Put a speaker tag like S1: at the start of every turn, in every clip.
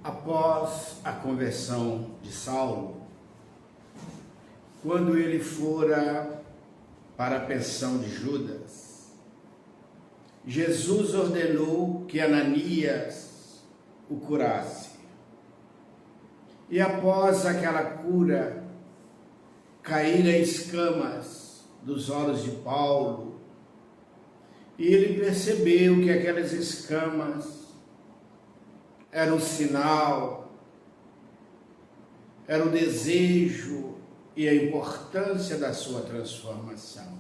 S1: Após a conversão de Saulo, quando ele fora para a pensão de Judas, Jesus ordenou que Ananias o curasse. E após aquela cura, caíram escamas dos olhos de Paulo, e ele percebeu que aquelas escamas eram um sinal, era o desejo e a importância da sua transformação.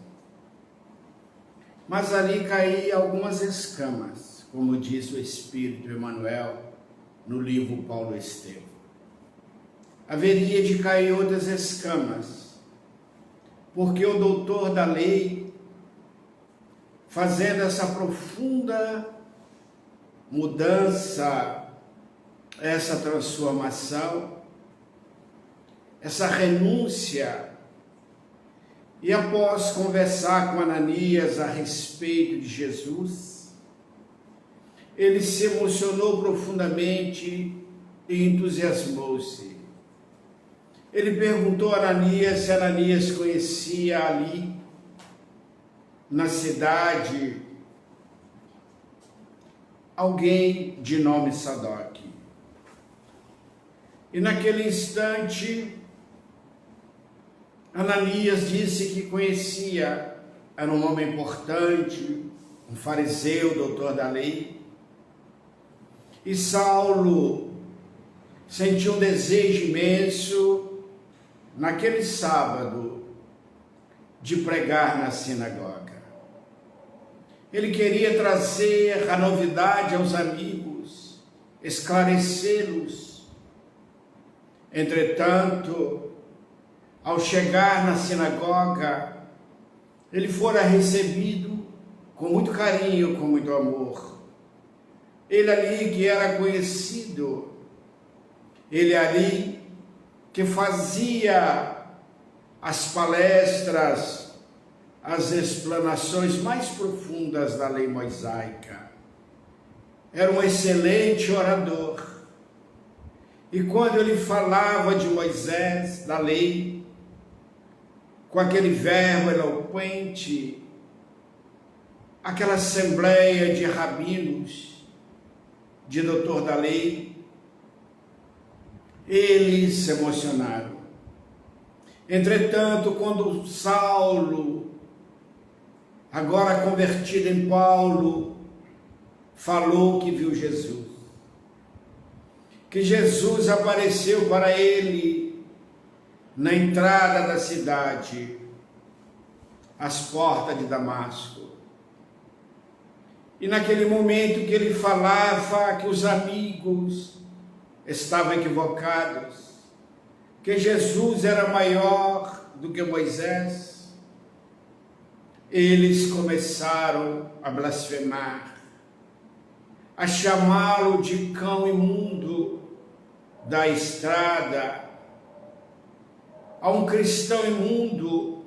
S1: Mas ali caíam algumas escamas, como diz o Espírito Emmanuel no livro Paulo Estevam. Haveria de cair outras escamas, porque o doutor da lei, fazendo essa profunda mudança, essa transformação, essa renúncia, e após conversar com Ananias a respeito de Jesus, ele se emocionou profundamente e entusiasmou-se. Ele perguntou a Ananias se Ananias conhecia ali, na cidade, alguém de nome Sadoc. E naquele instante, Ananias disse que conhecia, era um homem importante, um fariseu, doutor da lei. E Saulo sentiu um desejo imenso, naquele sábado, de pregar na sinagoga. Ele queria trazer a novidade aos amigos, esclarecê-los. Entretanto, ao chegar na sinagoga, ele fora recebido com muito carinho, com muito amor. Ele ali que era conhecido, ele ali que fazia as palestras, as explanações mais profundas da lei mosaica. Era um excelente orador. E quando ele falava de Moisés, da lei, com aquele verbo eloquente, aquela assembleia de rabinos, de doutor da lei, eles se emocionaram. Entretanto, quando Saulo, agora convertido em Paulo, falou que viu Jesus, que Jesus apareceu para ele na entrada da cidade, às portas de Damasco. E naquele momento que ele falava que os amigos estavam equivocados, que Jesus era maior do que Moisés, eles começaram a blasfemar, a chamá-lo de cão imundo da estrada, a um cristão imundo,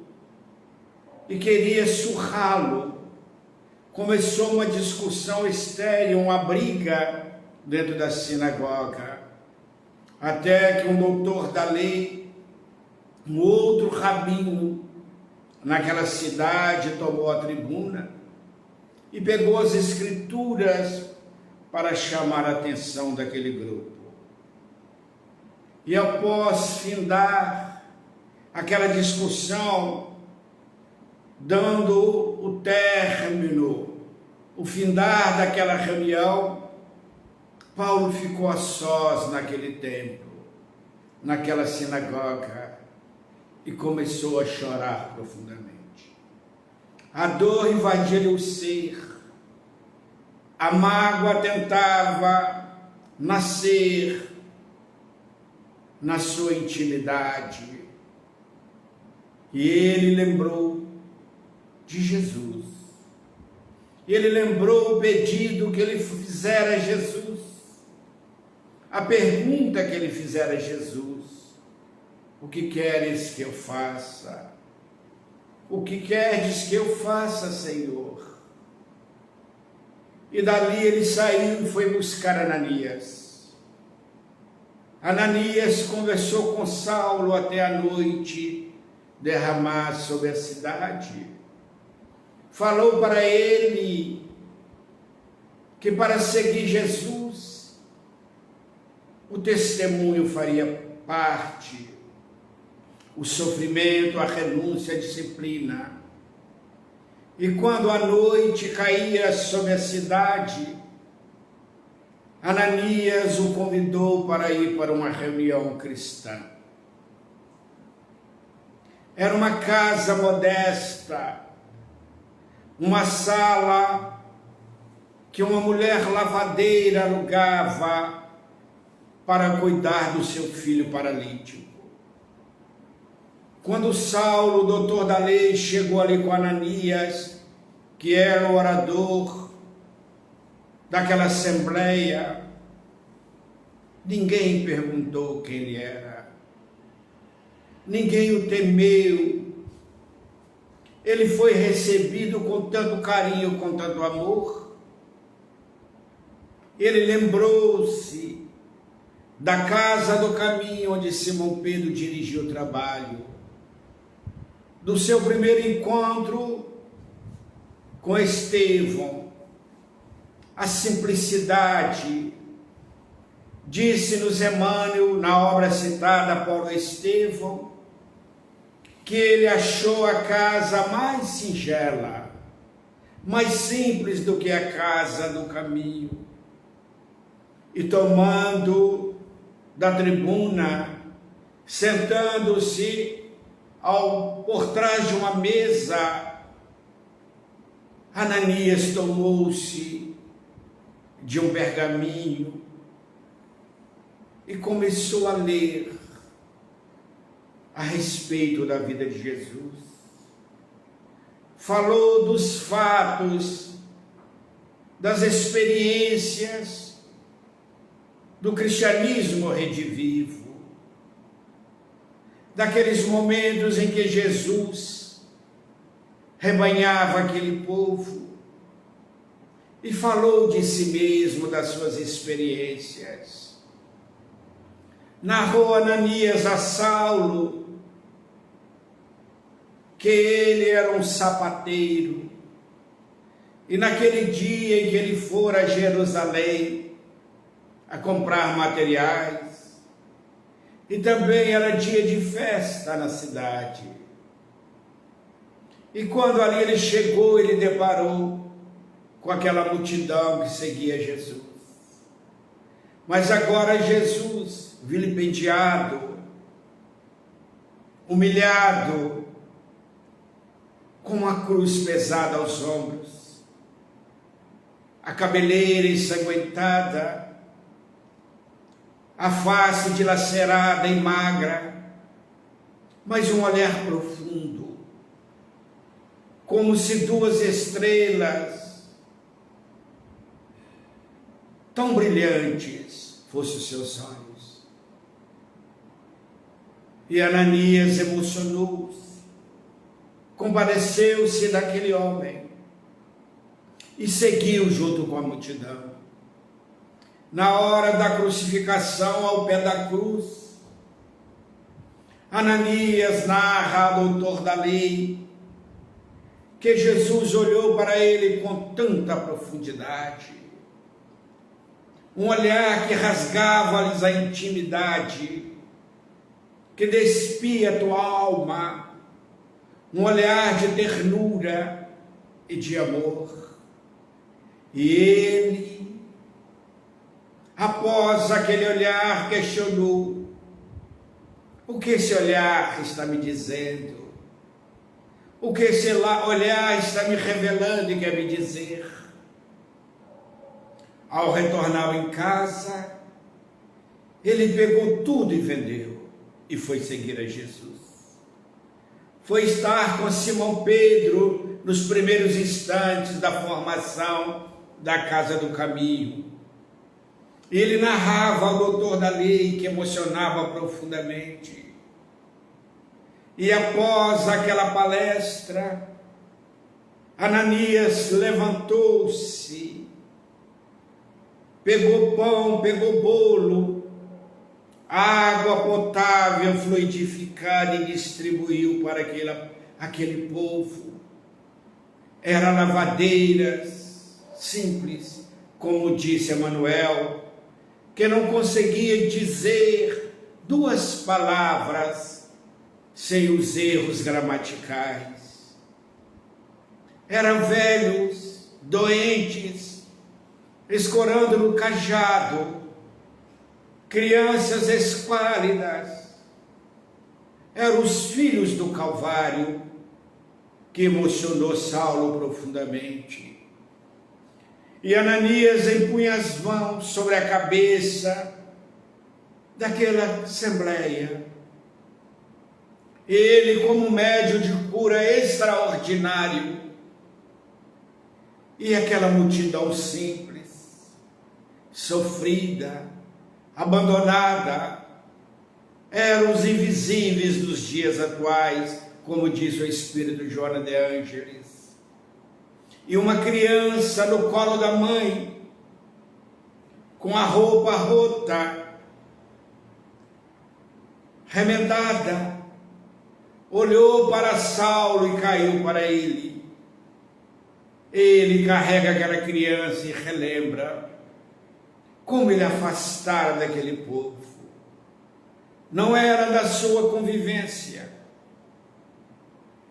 S1: e queria surrá-lo. Começou uma discussão estéril, uma briga dentro da sinagoga, até que um doutor da lei, um outro rabino naquela cidade, tomou a tribuna e pegou as escrituras para chamar a atenção daquele grupo. E após findar aquela discussão, dando o término, o findar daquela reunião, Paulo ficou a sós naquele templo, naquela sinagoga, e começou a chorar profundamente. A dor invadia-lhe o ser, a mágoa tentava nascer na sua intimidade, e ele lembrou de Jesus. E ele lembrou o pedido que ele fizera a Jesus, a pergunta que ele fizera a Jesus: o que queres que eu faça? O que queres que eu faça, Senhor? E dali ele saiu e foi buscar Ananias. Ananias conversou com Saulo até a noite derramar sobre a cidade. Falou para ele que para seguir Jesus, o testemunho faria parte, o sofrimento, a renúncia, a disciplina. E quando a noite caía sobre a cidade, Ananias o convidou para ir para uma reunião cristã. Era uma casa modesta, uma sala que uma mulher lavadeira alugava para cuidar do seu filho paralítico. Quando Saulo, o doutor da lei, chegou ali com Ananias, que era o orador daquela assembleia, ninguém perguntou quem ele era, ninguém o temeu. Ele foi recebido com tanto carinho, com tanto amor. Ele lembrou-se da casa do caminho onde Simão Pedro dirigiu o trabalho, do seu primeiro encontro com Estevão, a simplicidade. Disse-nos Emmanuel, na obra citada por Estevão, que ele achou a casa mais singela, mais simples do que a casa do caminho. E tomando da tribuna, sentando-se por trás de uma mesa, Ananias tomou-se de um pergaminho e começou a ler a respeito da vida de Jesus. Falou dos fatos, das experiências do cristianismo redivivo, daqueles momentos em que Jesus rebanhava aquele povo, e falou de si mesmo, das suas experiências. Narrou Ananias a Saulo que ele era um sapateiro, e naquele dia em que ele fora a Jerusalém a comprar materiais, e também era dia de festa na cidade. E quando ali ele chegou, ele deparou com aquela multidão que seguia Jesus. Mas agora Jesus, vilipendiado, humilhado, com uma cruz pesada aos ombros, a cabeleira ensanguentada, a face dilacerada e magra, mas um olhar profundo, como se duas estrelas tão brilhantes fossem os seus olhos. E Ananias emocionou-se, compadeceu-se daquele homem e seguiu junto com a multidão. Na hora da crucificação, ao pé da cruz, Ananias narra ao doutor da lei que Jesus olhou para ele com tanta profundidade, um olhar que rasgava-lhes a intimidade, que despia a tua alma, um olhar de ternura e de amor. E ele, após aquele olhar, questionou: o que esse olhar está me dizendo? O que esse olhar está me revelando e quer me dizer? Ao retornar em casa, ele pegou tudo e vendeu e foi seguir a Jesus. Foi estar com Simão Pedro nos primeiros instantes da formação da Casa do Caminho. Ele narrava ao doutor da lei, que emocionava profundamente. E após aquela palestra, Ananias levantou-se, pegou pão, pegou bolo, água potável, fluidificada, e distribuiu para aquele povo. Eram lavadeiras simples, como disse Emanuel, que não conseguia dizer duas palavras sem os erros gramaticais. Eram velhos, doentes, escorando no cajado, crianças esquálidas. Eram os filhos do Calvário, que emocionou Saulo profundamente. E Ananias impunha as mãos sobre a cabeça daquela assembleia. Ele, como médium de cura extraordinário, e aquela multidão simples, sofrida, abandonada, eram os invisíveis dos dias atuais, como diz o Espírito Joana de Ângeles. E uma criança no colo da mãe, com a roupa rota, remendada, olhou para Saulo e caiu para ele. Ele carrega aquela criança e relembra como ele afastara daquele povo. Não era da sua convivência.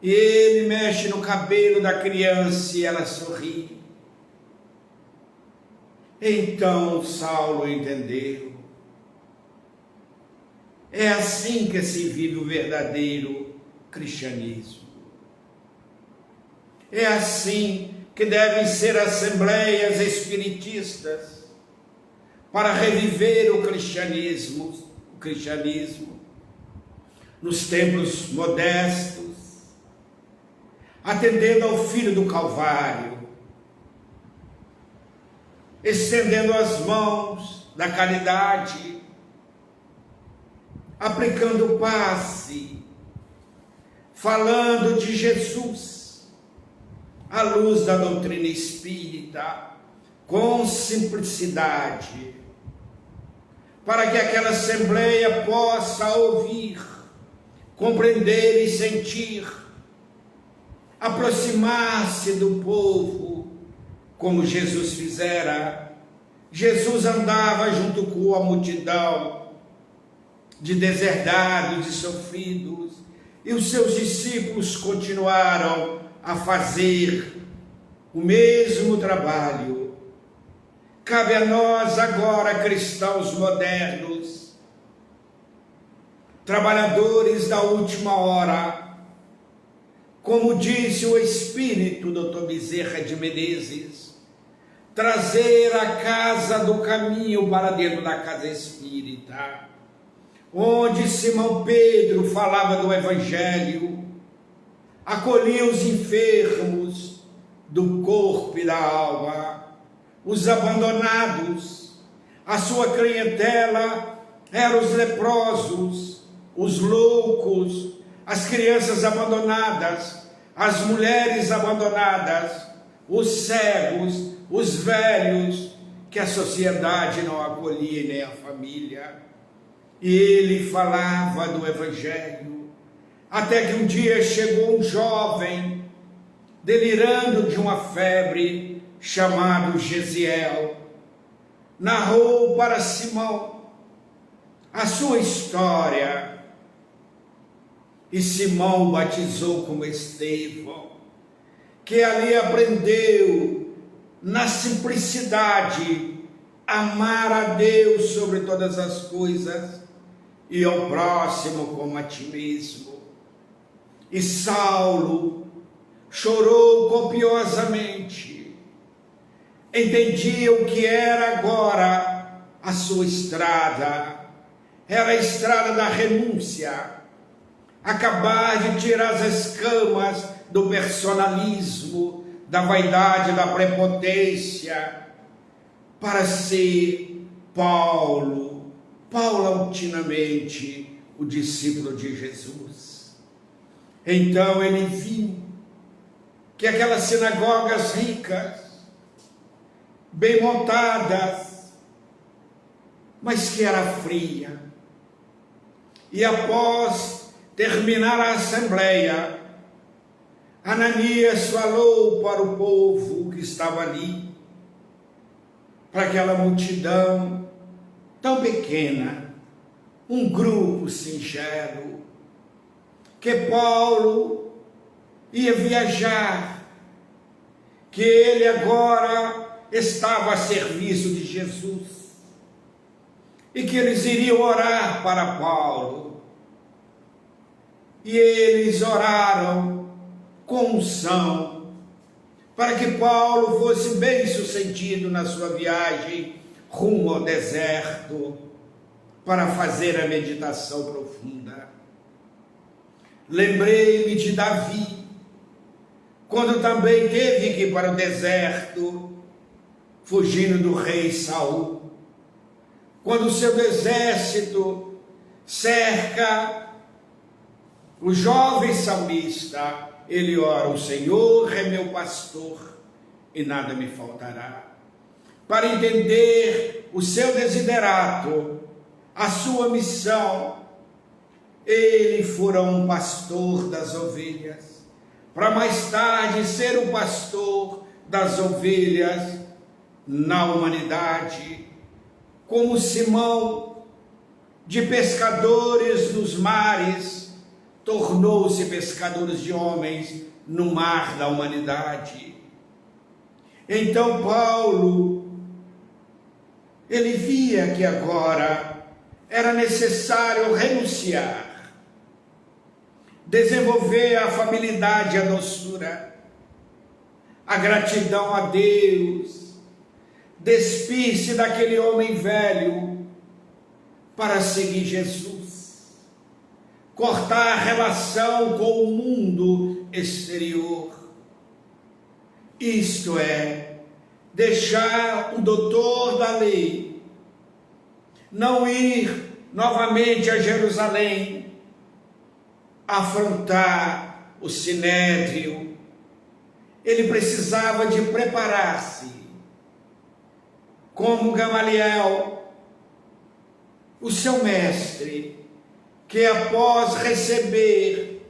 S1: E ele mexe no cabelo da criança e ela sorri. Então Saulo entendeu. É assim que se vive o verdadeiro cristianismo. É assim que devem ser assembleias espiritistas para reviver o cristianismo nos templos modestos, atendendo ao Filho do Calvário, estendendo as mãos da caridade, aplicando o passe, falando de Jesus, à luz da doutrina espírita, com simplicidade, para que aquela assembleia possa ouvir, compreender e sentir, aproximar-se do povo, como Jesus fizera. Jesus andava junto com a multidão de deserdados e sofridos, e os seus discípulos continuaram a fazer o mesmo trabalho. Cabe a nós agora, cristãos modernos, trabalhadores da última hora, como disse o Espírito Dr. Bezerra de Menezes, trazer a casa do caminho para dentro da casa espírita, onde Simão Pedro falava do Evangelho, acolhia os enfermos do corpo e da alma, os abandonados. A sua clientela eram os leprosos, os loucos, as crianças abandonadas, as mulheres abandonadas, os cegos, os velhos, que a sociedade não acolhia, nem a família. E ele falava do Evangelho, até que um dia chegou um jovem, delirando de uma febre, chamado Gesiel, narrou para Simão a sua história, e Simão o batizou como Estevão, que ali aprendeu, na simplicidade, amar a Deus sobre todas as coisas e ao próximo como a ti mesmo. E Saulo chorou copiosamente, entendia o que era agora a sua estrada, era a estrada da renúncia, acabar de tirar as escamas do personalismo, da vaidade, da prepotência, para ser paulatinamente o discípulo de Jesus. Então ele viu que aquelas sinagogas ricas, bem montadas, mas que era fria, E após terminar a assembleia, Ananias falou para o povo que estava ali, para aquela multidão tão pequena, um grupo singelo, que Paulo ia viajar, que ele agora estava a serviço de Jesus, e que eles iriam orar para Paulo. E eles oraram com unção, para que Paulo fosse bem sucedido na sua viagem rumo ao deserto, para fazer a meditação profunda. Lembrei-me de Davi, quando também teve que ir para o deserto, fugindo do rei Saul. Quando o seu exército cerca o jovem salmista, ele ora: o Senhor é meu pastor e nada me faltará. Para entender o seu desiderato, a sua missão, ele fora um pastor das ovelhas, para mais tarde ser o pastor das ovelhas na humanidade, como Simão, de pescadores nos mares, tornou-se pescadores de homens no mar da humanidade. Então Paulo, ele via que agora era necessário renunciar, desenvolver a afabilidade, a doçura, a gratidão a Deus, despir-se daquele homem velho para seguir Jesus, cortar a relação com o mundo exterior, isto é, deixar o doutor da lei, não ir novamente a Jerusalém, afrontar o sinédrio. Ele precisava de preparar-se, como Gamaliel, o seu mestre, que após receber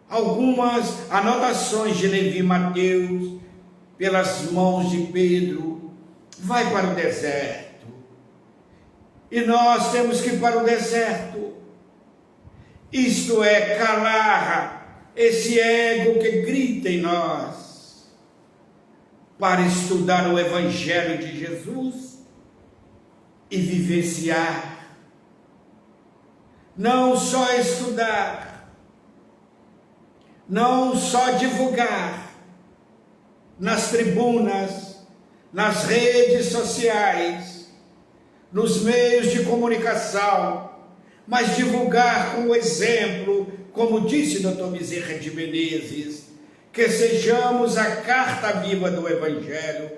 S1: algumas anotações de Levi Mateus pelas mãos de Pedro, vai para o deserto. E nós temos que ir para o deserto, isto é, calar esse ego que grita em nós, para estudar o Evangelho de Jesus e vivenciar. Não só estudar, não só divulgar nas tribunas, nas redes sociais, nos meios de comunicação, mas divulgar com o exemplo, como disse Dr. Bezerra de Menezes, que sejamos a carta viva do Evangelho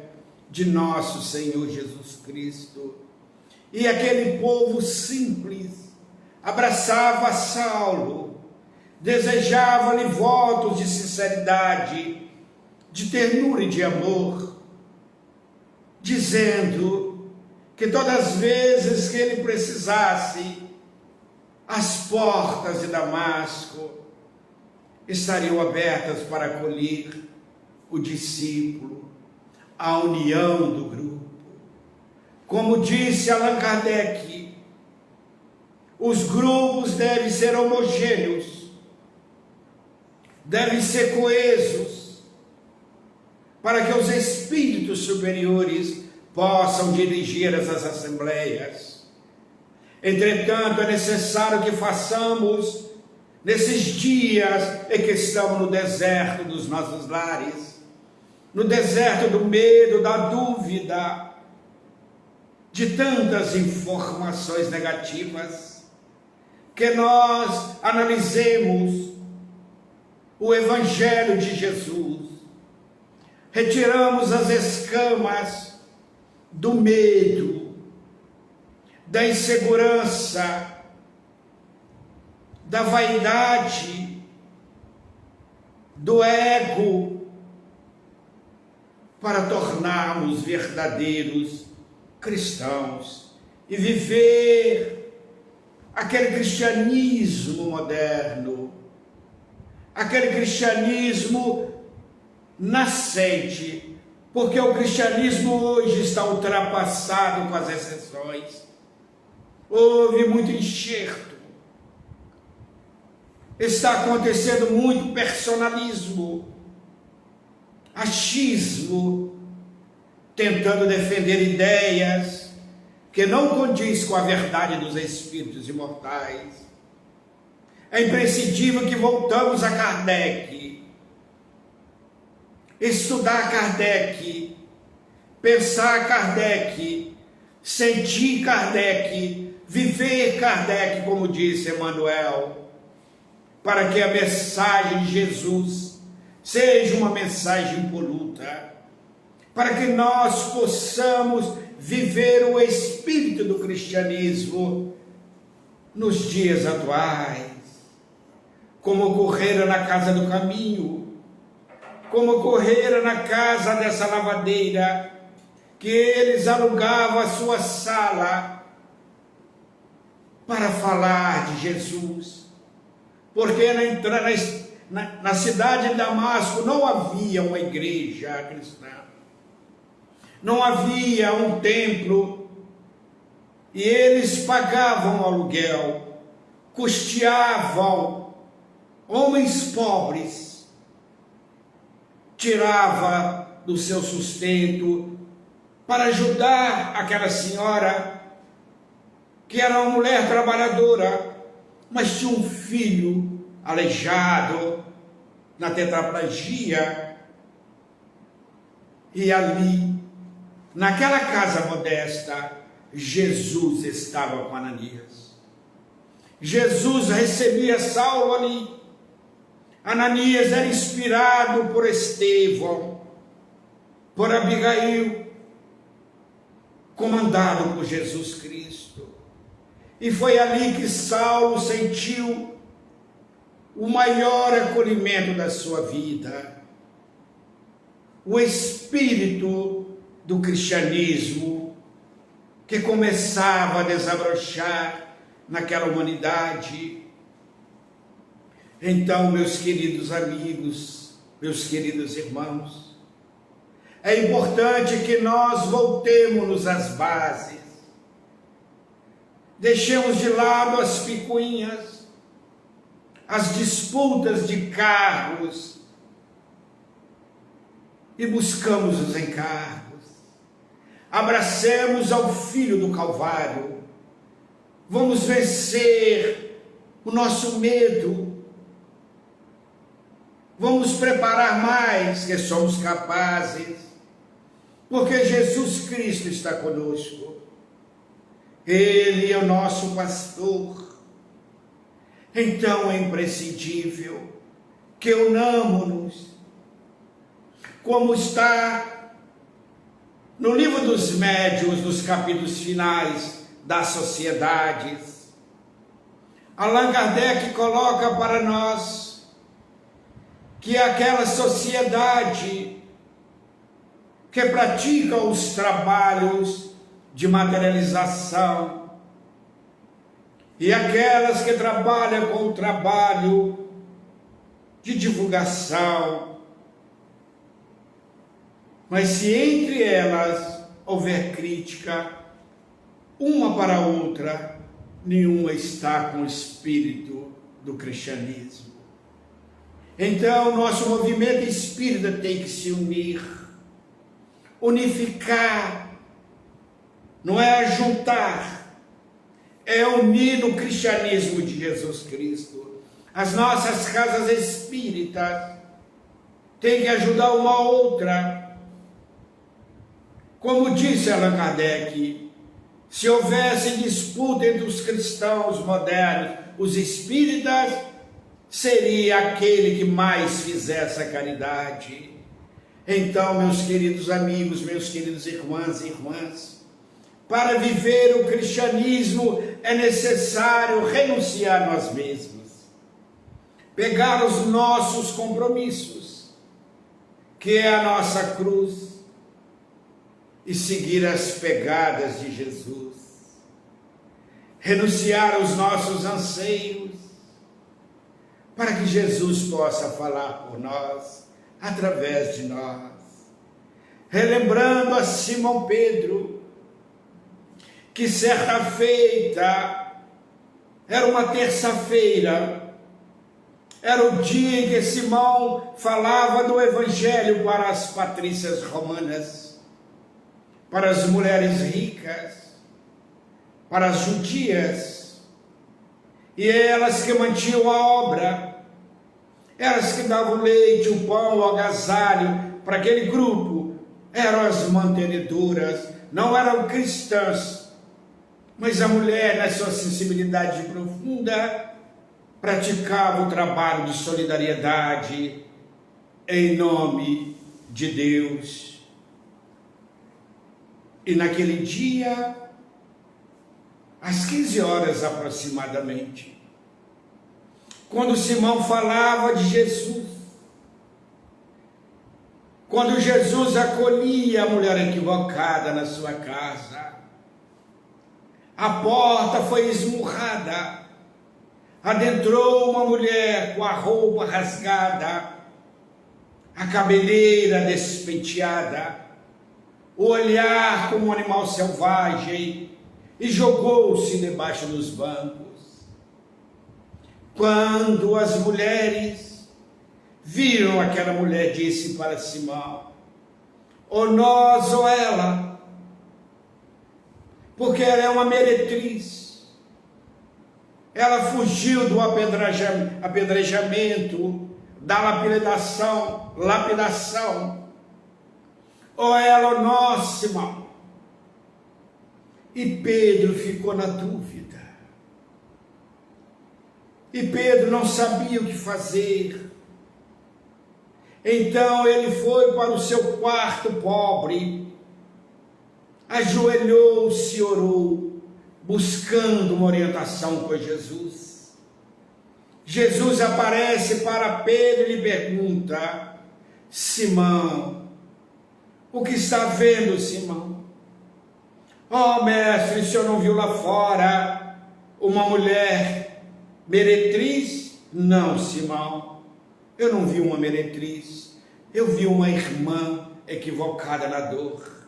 S1: de nosso Senhor Jesus Cristo. E aquele povo simples abraçava Saulo, desejava-lhe votos de sinceridade, de ternura e de amor, dizendo que todas as vezes que ele precisasse, as portas de Damasco estariam abertas para acolher o discípulo, a união do grupo. Como disse Allan Kardec, os grupos devem ser homogêneos, devem ser coesos, para que os espíritos superiores possam dirigir essas assembleias. Entretanto, é necessário que façamos, nesses dias em que estamos no deserto dos nossos lares, no deserto do medo, da dúvida, de tantas informações negativas, que nós analisemos o Evangelho de Jesus, retiramos as escamas do medo, da insegurança, da vaidade, do ego, para tornarmos verdadeiros cristãos e viver aquele cristianismo moderno, aquele cristianismo nascente, porque o cristianismo hoje está ultrapassado com as exceções. Houve muito enxerto, está acontecendo muito personalismo, achismo, tentando defender ideias que não condiz com a verdade dos espíritos imortais. É imprescindível que voltamos a Kardec, estudar Kardec, pensar Kardec, sentir Kardec, viver Kardec, como disse Emmanuel, para que a mensagem de Jesus seja uma mensagem impoluta, para que nós possamos viver o espírito do cristianismo nos dias atuais, como ocorrera na casa do caminho, como ocorrera na casa dessa lavadeira, que eles alugavam a sua sala para falar de Jesus, porque na cidade de Damasco não havia uma igreja cristã, não havia um templo, e eles pagavam aluguel, custeavam, homens pobres, tirava do seu sustento para ajudar aquela senhora, que era uma mulher trabalhadora, mas tinha um filho aleijado, na tetraplegia, e ali, naquela casa modesta, Jesus estava com Ananias. Jesus recebia Saulo ali. Ananias era inspirado por Estevão, por Abigail, comandado por Jesus Cristo. E foi ali que Saulo sentiu o maior acolhimento da sua vida, o espírito do cristianismo que começava a desabrochar naquela humanidade. Então, meus queridos amigos, meus queridos irmãos, é importante que nós voltemos às bases, deixemos de lado as picuinhas, as disputas de cargos e buscamos os encargos. Abracemos ao Filho do Calvário, vamos vencer o nosso medo, vamos preparar mais que somos capazes, porque Jesus Cristo está conosco. Ele é o nosso pastor. Então é imprescindível que unamos-nos, como está no livro dos médiuns, nos capítulos finais das sociedades. Allan Kardec coloca para nós que aquela sociedade que pratica os trabalhos de materialização e aquelas que trabalham com o trabalho de divulgação, mas se entre elas houver crítica, uma para a outra, nenhuma está com o espírito do cristianismo. Então, nosso movimento espírita tem que se unir, unificar, não é ajuntar, é unir no cristianismo de Jesus Cristo. As nossas casas espíritas têm que ajudar uma a outra. Como disse Allan Kardec, se houvesse disputa entre os cristãos modernos, os espíritas, seria aquele que mais fizesse a caridade. Então, meus queridos amigos, meus queridos irmãs e irmãs, para viver o cristianismo é necessário renunciar a nós mesmos, pegar os nossos compromissos, que é a nossa cruz, e seguir as pegadas de Jesus. renunciar aos nossos anseios, para que Jesus possa falar por nós, através de nós. Relembrando a Simão Pedro, que certa feita, era uma terça-feira, era o dia em que Simão falava do Evangelho para as patrícias romanas, para as mulheres ricas, para as judias, e elas que mantinham a obra, elas que davam leite, o pão, o agasalho para aquele grupo, eram as mantenedoras, não eram cristãs, mas a mulher, na sua sensibilidade profunda, praticava o trabalho de solidariedade em nome de Deus. E naquele dia, às 15 horas aproximadamente, quando Simão falava de Jesus, quando Jesus acolhia a mulher equivocada na sua casa, a porta foi esmurrada, adentrou uma mulher com a roupa rasgada, a cabeleira despenteada, o olhar como um animal selvagem, e jogou-se debaixo dos bancos. Quando as mulheres viram aquela mulher, disse para Simão: ou nós ou ela, porque ela é uma meretriz, ela fugiu do apedrejamento, da lapidação, ou ela ou nós, Simão. E Pedro ficou na dúvida. E Pedro não sabia o que fazer. Então ele foi para o seu quarto pobre, ajoelhou-se e orou, buscando uma orientação com Jesus. Jesus aparece para Pedro e lhe pergunta: Simão, o que está vendo, Simão? Oh, mestre, o senhor não viu lá fora uma mulher meretriz? Não, Simão, eu não vi uma meretriz, eu vi uma irmã equivocada na dor.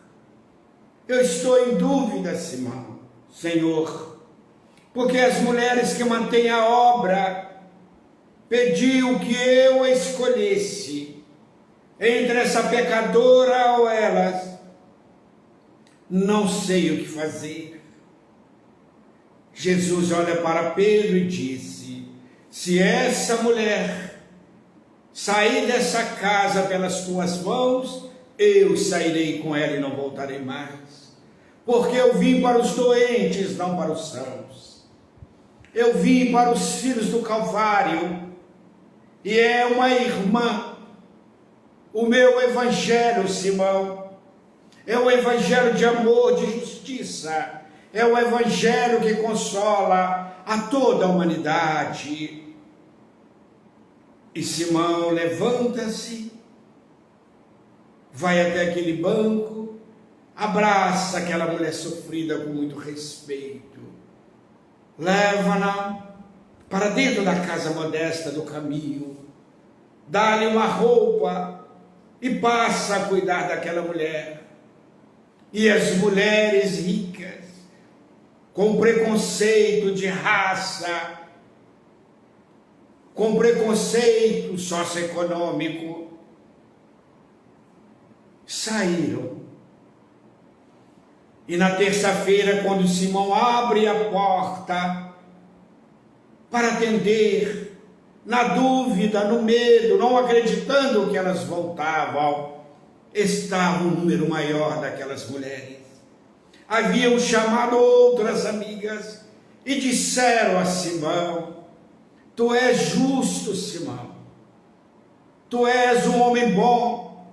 S1: Eu estou em dúvida, Simão, Senhor, porque as mulheres que mantêm a obra pediu que eu escolhesse entre essa pecadora ou elas. Não sei o que fazer. Jesus olha para Pedro e disse: se essa mulher sair dessa casa pelas tuas mãos, eu sairei com ela e não voltarei mais. Porque eu vim para os doentes, não para os sãos. Eu vim para os filhos do Calvário, e é uma irmã. O meu evangelho, Simão, é o evangelho de amor, de justiça, é o evangelho que consola a toda a humanidade. E Simão levanta-se, vai até aquele banco, abraça aquela mulher sofrida com muito respeito, leva-na para dentro da casa modesta do caminho, dá-lhe uma roupa e passa a cuidar daquela mulher. E as mulheres ricas, com preconceito de raça, com preconceito socioeconômico, saíram. E na terça-feira, quando Simão abre a porta para atender, na dúvida, no medo, não acreditando que elas voltavam, estava um número maior daquelas mulheres. Haviam chamado outras amigas e disseram a Simão: tu és justo, Simão, tu és um homem bom,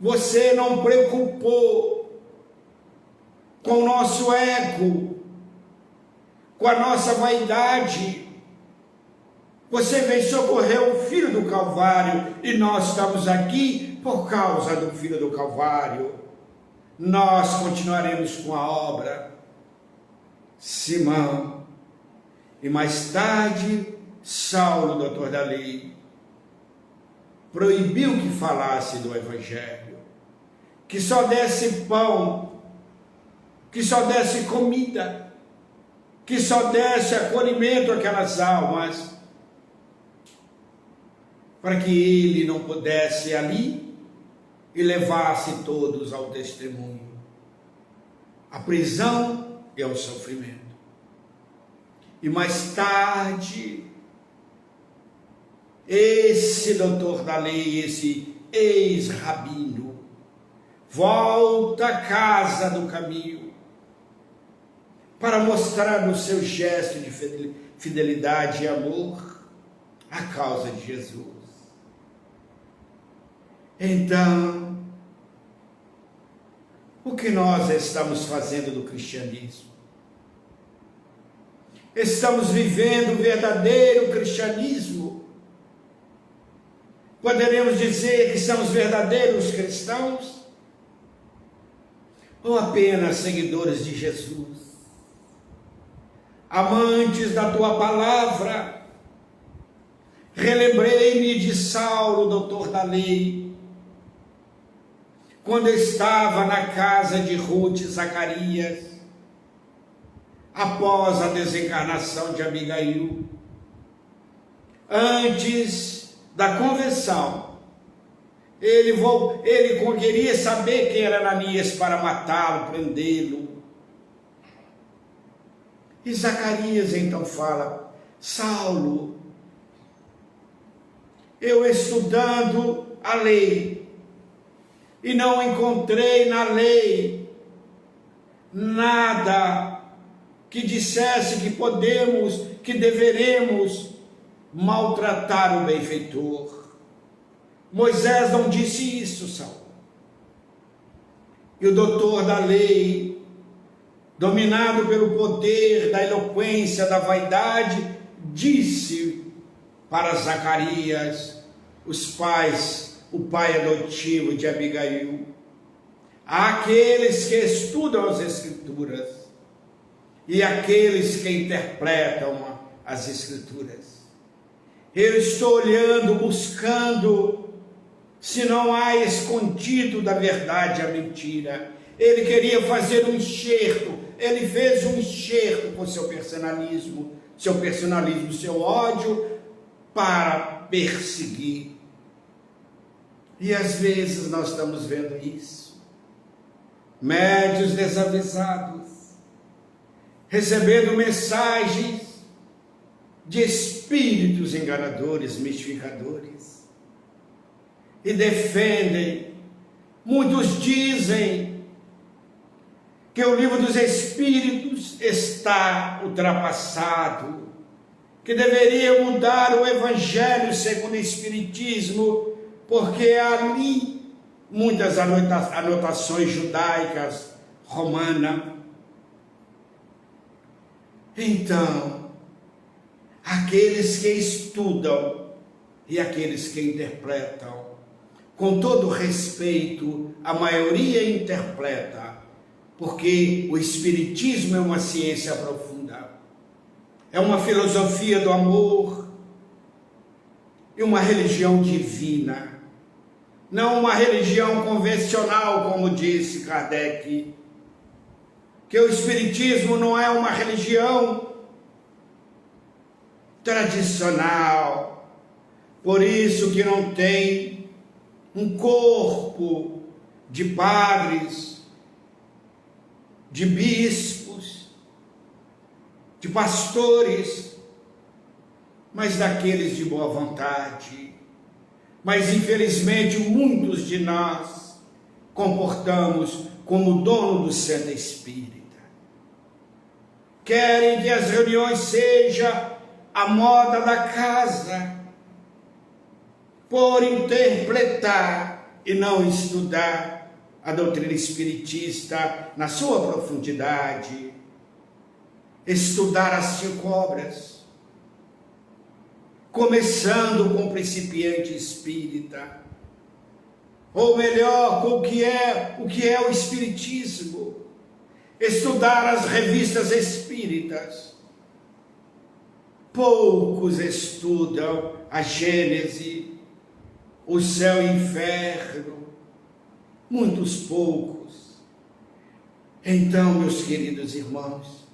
S1: você não preocupou com o nosso ego, com a nossa vaidade. Você veio socorrer o filho do Calvário e nós estamos aqui por causa do filho do Calvário. Nós continuaremos com a obra. Simão e mais tarde Saulo, doutor da lei, proibiu que falasse do Evangelho, que só desse pão, que só desse comida, que só desse acolhimento àquelas almas, para que ele não pudesse ali e levasse todos ao testemunho, à prisão e ao sofrimento. E mais tarde, esse doutor da lei, esse ex-rabino, volta à casa do caminho para mostrar no seu gesto de fidelidade e amor a causa de Jesus. Então, o que nós estamos fazendo do cristianismo? Estamos vivendo o verdadeiro cristianismo? Poderemos dizer que somos verdadeiros cristãos? Ou apenas seguidores de Jesus? Amantes da tua palavra? Relembrei-me de Saulo, doutor da lei, quando estava na casa de Ruth e Zacarias, após a desencarnação de Abigail, antes da conversão, ele queria saber quem era Ananias para matá-lo, prendê-lo. E Zacarias então fala: Saulo, eu estudando a lei, e não encontrei na lei nada que dissesse que deveremos maltratar o benfeitor. Moisés não disse isso, Saulo. E o doutor da lei, dominado pelo poder da eloquência, da vaidade, disse para Zacarias, o pai adotivo de Abigail: aqueles que estudam as Escrituras e aqueles que interpretam as Escrituras, eu estou olhando, buscando se não há escondido da verdade a mentira. Ele queria fazer um enxerto, ele fez um enxerto com seu personalismo, seu ódio, para perseguir. E às vezes nós estamos vendo isso. Médios desavisados, recebendo mensagens de espíritos enganadores, mistificadores, e defendem, muitos dizem que o livro dos Espíritos está ultrapassado, que deveria mudar o Evangelho segundo o Espiritismo, porque ali muitas anotações judaicas, romanas. Então, aqueles que estudam e aqueles que interpretam, com todo respeito, a maioria interpreta, porque o Espiritismo é uma ciência profunda, é uma filosofia do amor e uma religião divina, não uma religião convencional, como disse Kardec, que o Espiritismo não é uma religião tradicional, por isso que não tem um corpo de padres, de bispos, de pastores, mas daqueles de boa vontade. Mas infelizmente muitos de nós comportamos como dono do centro espírita. Querem que as reuniões sejam a moda da casa, por interpretar e não estudar a doutrina espiritista na sua profundidade, estudar as 5 obras, começando com o principiante espírita, ou melhor, com o que é o espiritismo, estudar as revistas espíritas. Poucos estudam a Gênese, o céu e o inferno, muitos poucos. Então, meus queridos irmãos,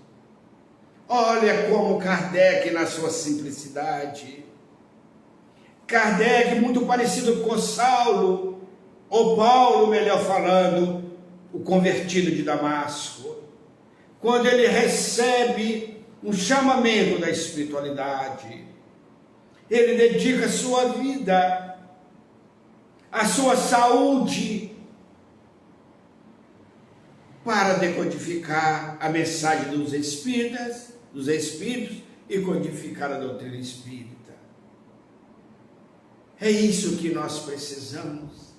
S1: olha como Kardec, na sua simplicidade, Kardec, muito parecido com Saulo, ou Paulo, melhor falando, o convertido de Damasco, quando ele recebe um chamamento da espiritualidade, ele dedica a sua vida, a sua saúde, para decodificar a mensagem dos espíritos e codificar a doutrina espírita. É isso que nós precisamos.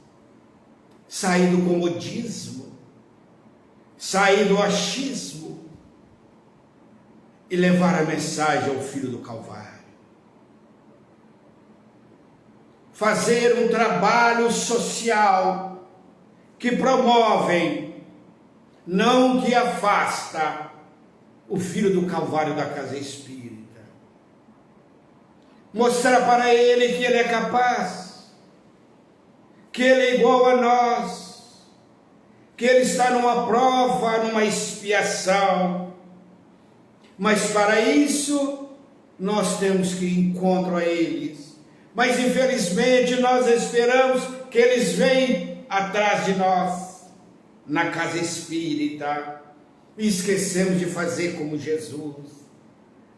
S1: Sair do comodismo, sair do achismo e levar a mensagem ao Filho do Calvário. Fazer um trabalho social que promove, não que afasta, o Filho do Calvário da casa espírita. Mostrar para ele que ele é capaz, que ele é igual a nós, que ele está numa prova, numa expiação. Mas para isso, nós temos que ir encontro a eles. Mas infelizmente nós esperamos que eles venham atrás de nós, na casa espírita, e esquecemos de fazer como Jesus,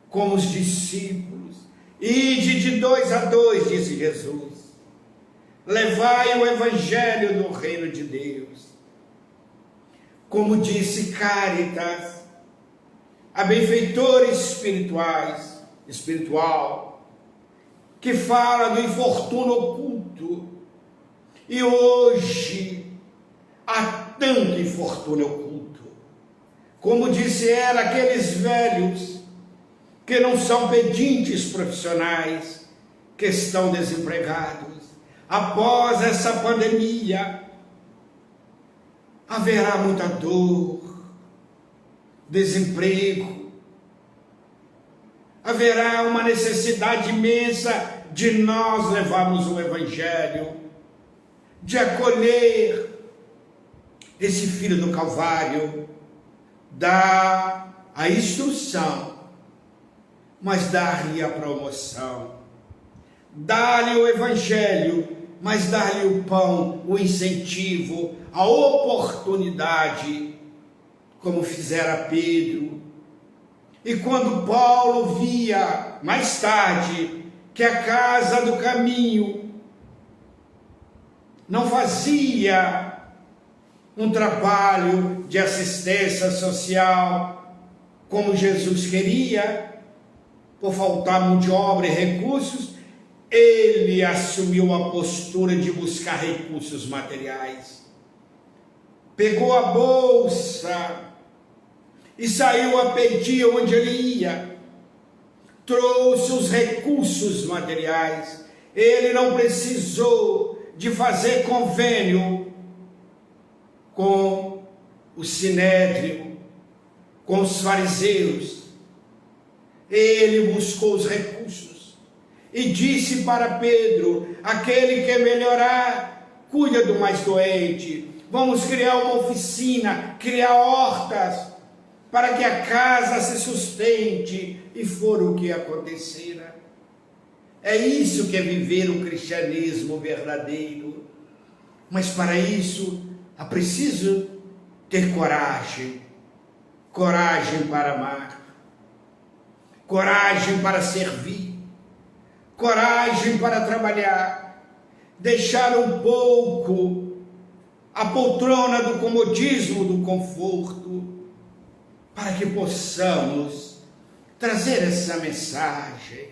S1: como os discípulos. Ide de 2 a 2, disse Jesus. Levai o evangelho do reino de Deus. Como disse Cáritas, a benfeitora espiritual, que fala do infortúnio oculto. E hoje há tanto infortúnio oculto. Como disse ela, aqueles velhos que não são pedintes profissionais, que estão desempregados. Após essa pandemia, haverá muita dor, desemprego, haverá uma necessidade imensa de nós levarmos o Evangelho, de acolher esse Filho do Calvário, dar a instrução, mas dar-lhe a promoção, dar-lhe o Evangelho, mas dar-lhe o pão, o incentivo, a oportunidade, como fizera Pedro. E quando Paulo via, mais tarde, que a casa do caminho não fazia um trabalho de assistência social como Jesus queria, por faltar mão de obra e recursos, ele assumiu a postura de buscar recursos materiais. Pegou a bolsa e saiu a pedir onde ele ia. Trouxe os recursos materiais. Ele não precisou de fazer convênio com o Sinédrio, com os fariseus. Ele buscou os recursos e disse para Pedro: aquele que melhorar, cuida do mais doente. Vamos criar uma oficina, criar hortas, para que a casa se sustente. E foi o que acontecera. É isso que é viver o cristianismo verdadeiro. Mas para isso é preciso ter coragem. Coragem para amar. Coragem para servir. Coragem para trabalhar. Deixar um pouco a poltrona do comodismo, do conforto, para que possamos trazer essa mensagem.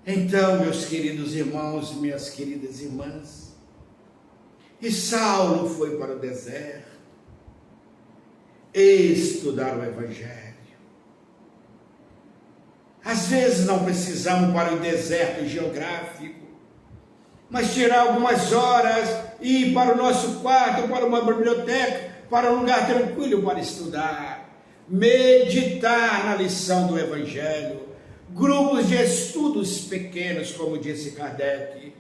S1: Então, meus queridos irmãos e minhas queridas irmãs, e Saulo foi para o deserto estudar o Evangelho. Às vezes não precisamos para o deserto geográfico, mas tirar algumas horas e ir para o nosso quarto, para uma biblioteca, para um lugar tranquilo para estudar, meditar na lição do Evangelho, grupos de estudos pequenos, como disse Kardec.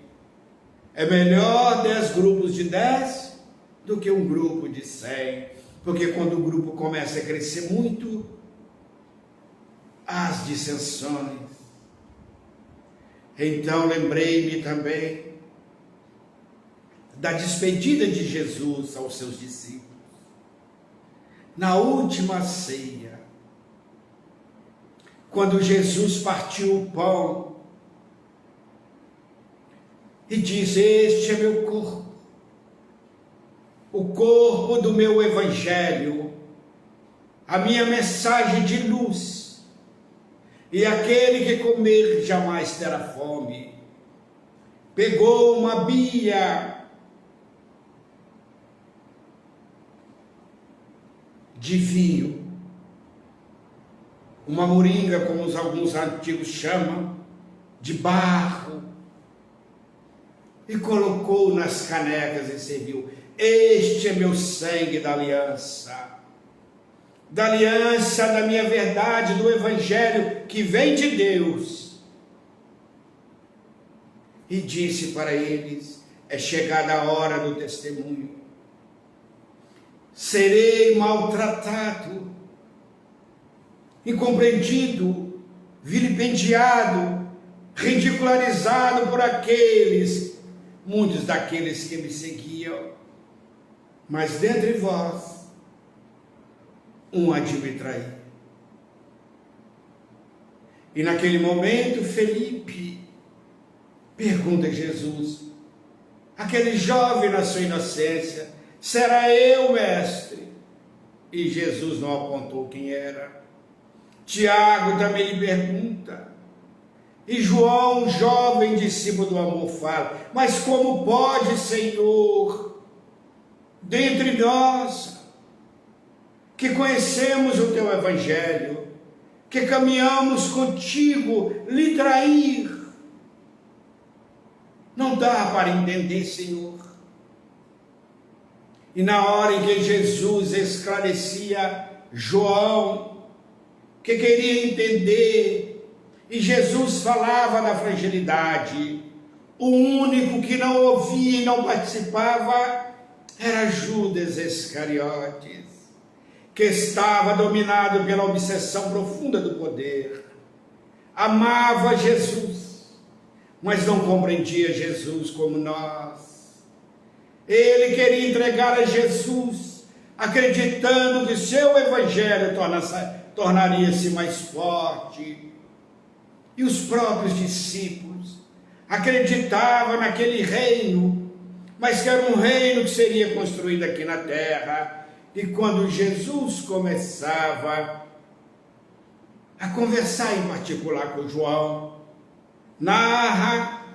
S1: É melhor 10 grupos de 10 do que um grupo de 100, porque quando o grupo começa a crescer muito, as dissensões. Então lembrei-me também da despedida de Jesus aos seus discípulos. Na última ceia, quando Jesus partiu o pão e diz: este é meu corpo, o corpo do meu evangelho, a minha mensagem de luz, e aquele que comer jamais terá fome. Pegou uma bia de vinho, uma moringa, como alguns antigos chamam, de barro, e colocou nas canecas e serviu. Este é meu sangue da aliança da minha verdade, do evangelho que vem de Deus. E disse para eles: é chegada a hora do testemunho. Serei maltratado, incompreendido, vilipendiado, ridicularizado por muitos daqueles que me seguiam. Mas dentre vós, um há de me trair. E naquele momento, Felipe pergunta a Jesus, aquele jovem na sua inocência: será eu, mestre? E Jesus não apontou quem era. Tiago também lhe pergunta. E João, jovem discípulo do amor, fala: mas como pode, Senhor, dentre nós, que conhecemos o teu evangelho, que caminhamos contigo, lhe trair? Não dá para entender, Senhor. E na hora em que Jesus esclarecia João, que queria entender, e Jesus falava da fragilidade, o único que não ouvia e não participava era Judas Iscariotes, que estava dominado pela obsessão profunda do poder. Amava Jesus, mas não compreendia Jesus como nós. Ele queria entregar a Jesus, acreditando que seu evangelho tornaria-se mais forte. E os próprios discípulos acreditavam naquele reino, mas que era um reino que seria construído aqui na terra. E quando Jesus começava a conversar em particular com João, narra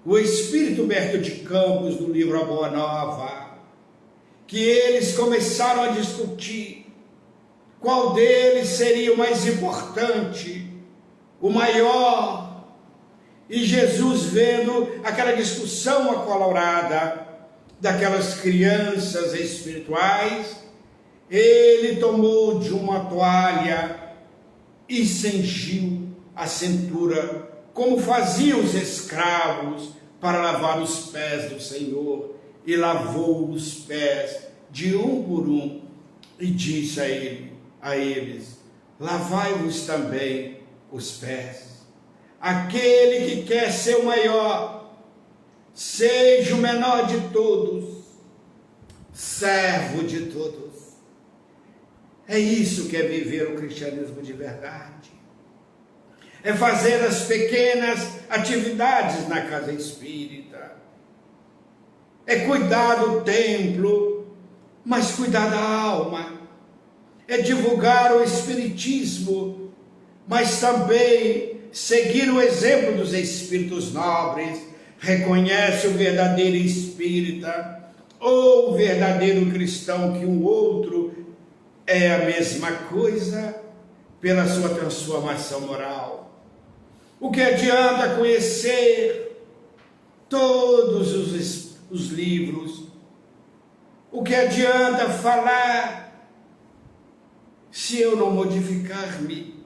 S1: o Espírito Humberto de Campos, do livro A Boa Nova, que eles começaram a discutir qual deles seria o mais importante, o maior. E Jesus, vendo aquela discussão acalorada daquelas crianças espirituais, ele tomou de uma toalha e cingiu a cintura, como faziam os escravos para lavar os pés do Senhor, e lavou os pés de um por um, e disse a eles: lavai-vos também os pés. Aquele que quer ser o maior, seja o menor de todos, servo de todos. É isso que é viver o cristianismo de verdade. É fazer as pequenas atividades na casa espírita. É cuidar do templo, mas cuidar da alma. É divulgar o espiritismo, mas também seguir o exemplo dos espíritos nobres. Reconhece o verdadeiro espírita ou o verdadeiro cristão, que um outro é a mesma coisa, pela sua transformação moral. O que adianta conhecer todos os livros, O que adianta falar se eu não modificar-me?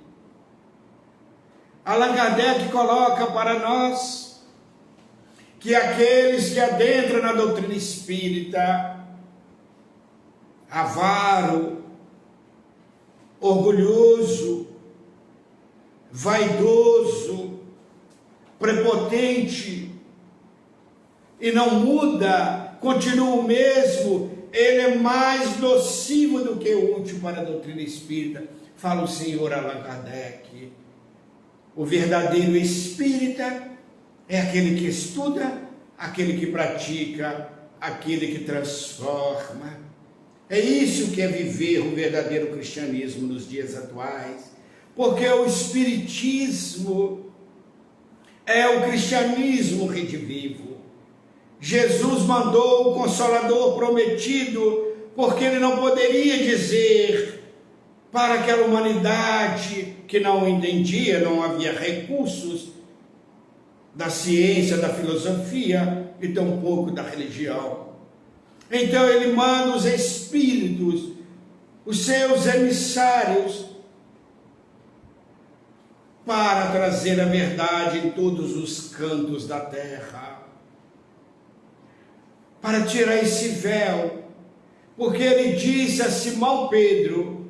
S1: Allan Kardec coloca para nós que aqueles que adentram na doutrina espírita, avaro, orgulhoso, vaidoso, prepotente, e não muda, continua o mesmo, ele é mais nocivo do que útil para a doutrina espírita. Fala o senhor Allan Kardec. O verdadeiro espírita é aquele que estuda, aquele que pratica, aquele que transforma. É isso que é viver o verdadeiro cristianismo nos dias atuais, porque o espiritismo é o cristianismo redivivo. Jesus mandou o Consolador prometido, porque ele não poderia dizer para aquela humanidade que não entendia, não havia recursos da ciência, da filosofia e tampouco da religião. Então ele manda os espíritos, os seus emissários, para trazer a verdade em todos os cantos da terra, para tirar esse véu, porque ele disse a Simão Pedro,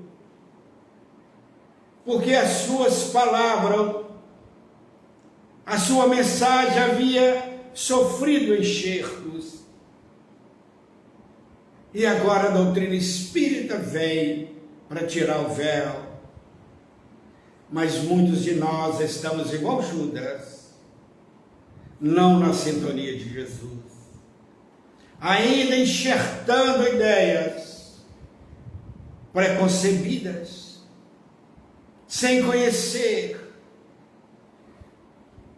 S1: porque as suas palavras, a sua mensagem havia sofrido enxertos, e agora a doutrina espírita vem para tirar o véu. Mas muitos de nós estamos igual Judas, não na sintonia de Jesus, ainda enxertando ideias preconcebidas, sem conhecer,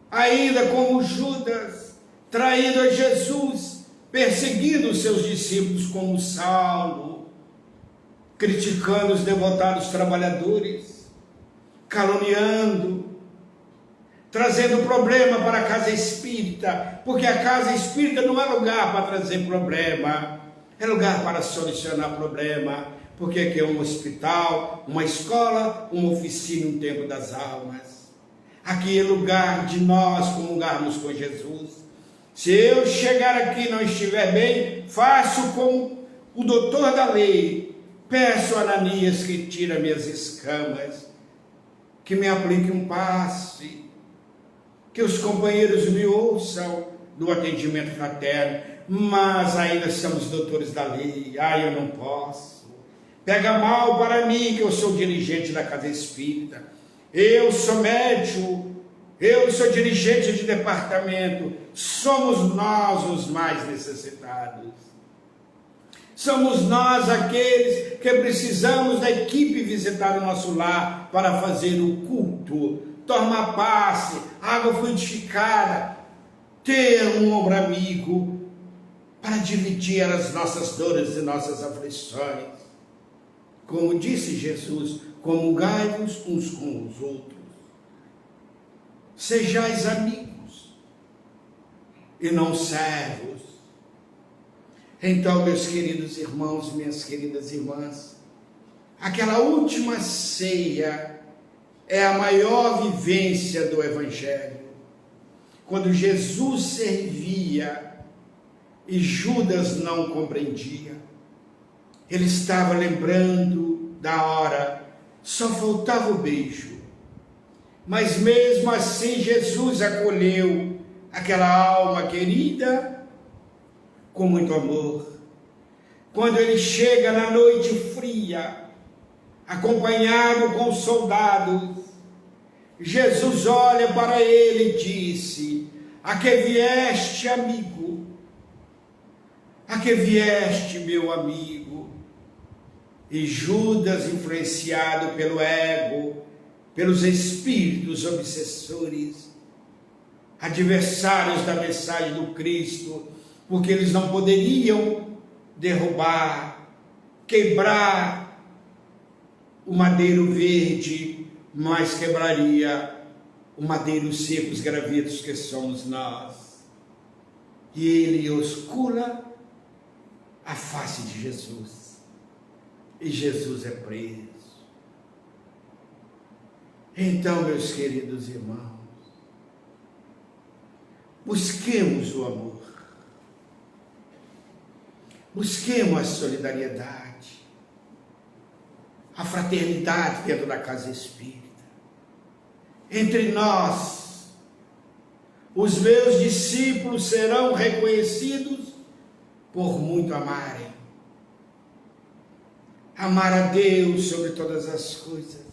S1: ainda como Judas, traindo a Jesus, perseguindo os seus discípulos como Saulo, criticando os devotados trabalhadores, caluniando, trazendo problema para a casa espírita, porque a casa espírita não é lugar para trazer problema, é lugar para solucionar problema, porque aqui é um hospital, uma escola, uma oficina, um templo das almas. Aqui é lugar de nós comungarmos com Jesus. Se eu chegar aqui e não estiver bem, faço como o doutor da lei, peço a Ananias que tira minhas escamas, que me aplique um passe, que os companheiros me ouçam no atendimento fraterno, mas ainda somos doutores da lei, eu não posso. Pega mal para mim que eu sou dirigente da casa espírita, eu sou médium, eu sou dirigente de departamento, somos nós os mais necessitados. Somos nós aqueles que precisamos da equipe visitar o nosso lar para fazer o culto, tomar passe, água fluidificada, ter um ombro amigo para dividir as nossas dores e nossas aflições. Como disse Jesus, comungai-vos uns com os outros. Sejais amigos e não servos. Então, meus queridos irmãos, minhas queridas irmãs, aquela última ceia é a maior vivência do Evangelho. Quando Jesus servia e Judas não compreendia, ele estava lembrando da hora, só faltava o beijo. Mas mesmo assim Jesus acolheu aquela alma querida com muito amor. Quando ele chega na noite fria, acompanhado com os soldados, Jesus olha para ele e disse: a que vieste, amigo? A que vieste, meu amigo? E Judas, influenciado pelo ego, pelos espíritos obsessores, adversários da mensagem do Cristo, porque eles não poderiam derrubar, quebrar o madeiro verde, mas quebraria o madeiro seco, os gravetos que somos nós. E ele oscula a face de Jesus. E Jesus é preso. Então, meus queridos irmãos, busquemos o amor. Busquemos a solidariedade, a fraternidade dentro da casa espírita. Entre nós, os meus discípulos serão reconhecidos por muito amarem. Amar a Deus sobre todas as coisas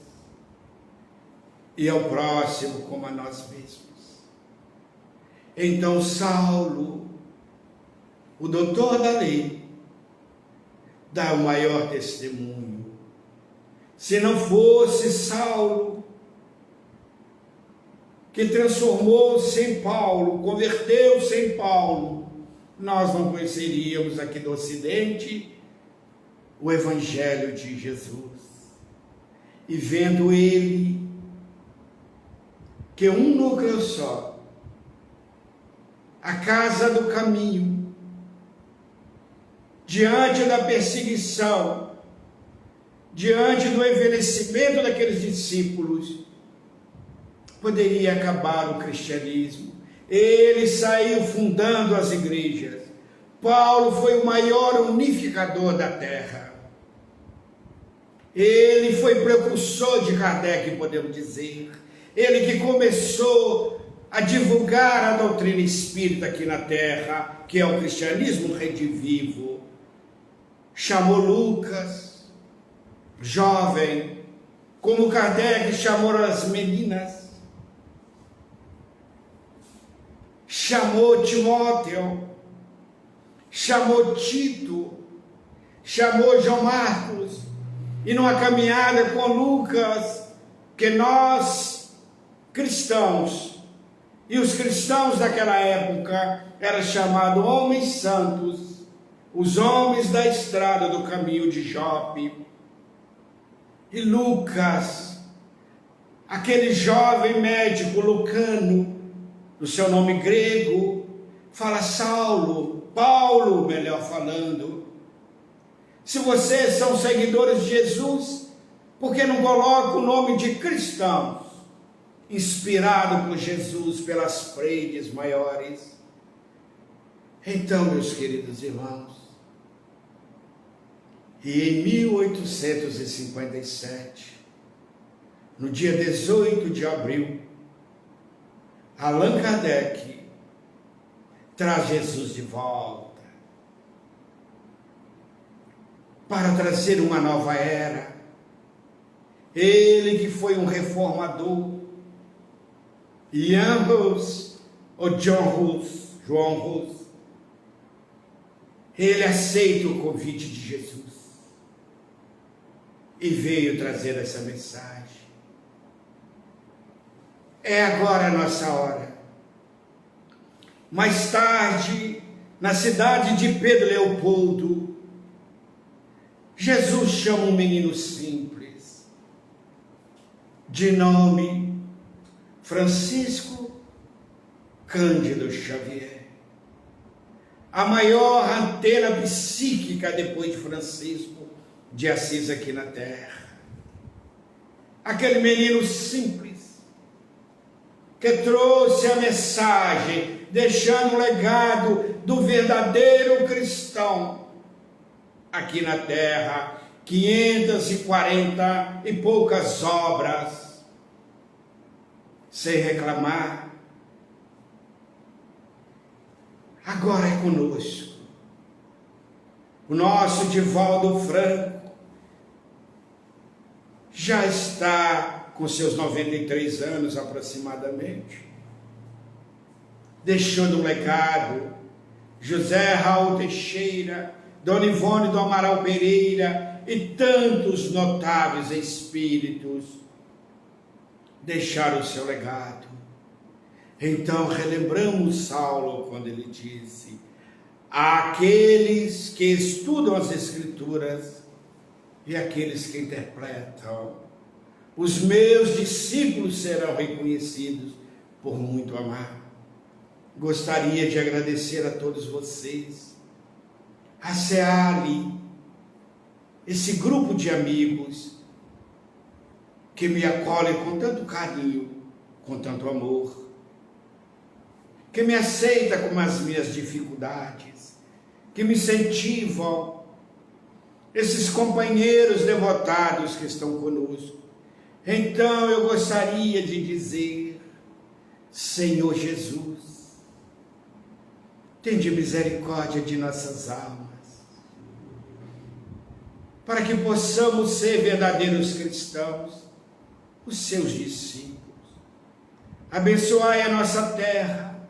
S1: e ao próximo como a nós mesmos. Então Saulo, o doutor da lei, dá o maior testemunho. Se não fosse Saulo, que transformou-se em Paulo, converteu-se em Paulo, nós não conheceríamos aqui do Ocidente o Evangelho de Jesus. E vendo ele que um núcleo só, a casa do caminho, diante da perseguição, diante do envelhecimento daqueles discípulos, poderia acabar o cristianismo. Ele saiu fundando as igrejas. Paulo foi o maior unificador da terra. Ele foi precursor de Kardec, podemos dizer. Ele que começou a divulgar a doutrina espírita aqui na terra, que é o cristianismo redivivo. Chamou Lucas, jovem, como Kardec chamou as meninas. Chamou Timóteo, chamou Tito, chamou João Marcos, e numa caminhada com Lucas, que nós, cristãos, e os cristãos daquela época, eram chamados homens santos, os homens da estrada do caminho de Jope. E Lucas, aquele jovem médico lucano, no seu nome grego, fala Saulo, Paulo, melhor falando. Se vocês são seguidores de Jesus, por que não colocam o nome de cristãos, inspirado por Jesus pelas frades maiores? Então, meus queridos irmãos, e em 1857, no dia 18 de abril, Allan Kardec traz Jesus de volta para trazer uma nova era. Ele que foi um reformador, Ian Hus, ou João Hus, ele aceita o convite de Jesus e veio trazer essa mensagem. É agora a nossa hora. Mais tarde, na cidade de Pedro Leopoldo, Jesus chama um menino simples, de nome Francisco Cândido Xavier, a maior antena psíquica depois de Francisco de Assis aqui na terra. Aquele menino simples, que trouxe a mensagem, deixando o legado do verdadeiro cristão aqui na terra, 540 e poucas obras, sem reclamar. Agora é conosco. O nosso Divaldo Franco já está com seus 93 anos aproximadamente, deixando um legado. José Raul Teixeira, Dona Ivone do Amaral Pereira e tantos notáveis espíritos deixaram o seu legado. Então relembramos Saulo quando ele disse: aqueles que estudam as Escrituras e aqueles que interpretam, os meus discípulos serão reconhecidos por muito amar. Gostaria de agradecer a todos vocês, a Ceali, esse grupo de amigos que me acolhem com tanto carinho, com tanto amor, que me aceita com as minhas dificuldades, que me incentivam, esses companheiros devotados que estão conosco. Então eu gostaria de dizer: Senhor Jesus, tende misericórdia de nossas almas, para que possamos ser verdadeiros cristãos, os seus discípulos. Abençoai a nossa terra,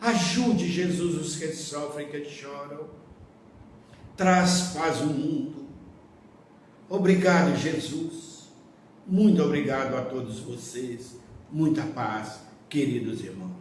S1: ajude, Jesus, os que sofrem e que choram, traz paz ao mundo. Obrigado, Jesus, muito obrigado a todos vocês, muita paz, queridos irmãos.